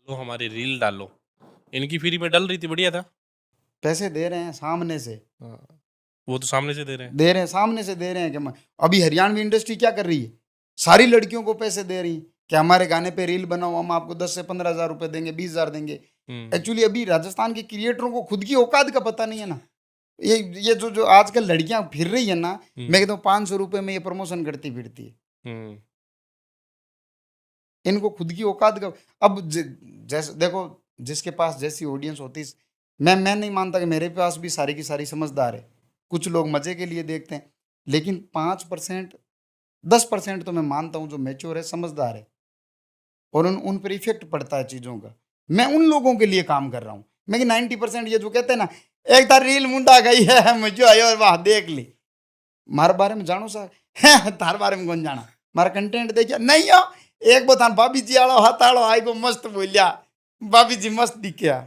तो हमारी रील डालो। इनकी फ्री में डल रही थी, बढ़िया था। पैसे दे रहे हैं सामने से, हाँ, वो तो सामने से दे रहे हैं। दे रहे हैं सामने से दे रहे हैं कि अभी हरियाणवी इंडस्ट्री क्या कर रही है, सारी लड़कियों को पैसे दे रही है कि हमारे गाने पे रील बनाओ, हम आपको 10 से 15 हज़ार रुपए देंगे, 20 हज़ार देंगे। एक्चुअली अभी राजस्थान के क्रिएटरों को खुद की औकात का पता नहीं है ना। ये जो जो आजकल लड़कियां फिर रही है ना, मैं कहता हूँ 500 रुपए में ये प्रमोशन करती फिरती है। इनको खुद की औकात का, अब जैसे देखो, जिसके पास जैसी ऑडियंस होती, मैं नहीं मानता कि मेरे पास भी सारी की सारी समझदार है। कुछ लोग मजे के लिए देखते हैं, लेकिन 5%, 10% तो मैं मानता हूँ जो मेच्योर है, समझदार है, और उन पर इफेक्ट पड़ता है चीजों का। मैं उन लोगों के लिए काम कर रहा हूँ। मैं 90% ये जो कहते हैं ना, एक तार रील मुंडा गई है मुझे आयो और वहां देख ली, मारे बारे में जानो सा तार बारे में कौन जाना, मारा कंटेंट देखिया नहीं हो, एक बतान भाभी जी आलो हाथ आलो आई को मस्त बोलिया, भाभी जी मस्त दिखया।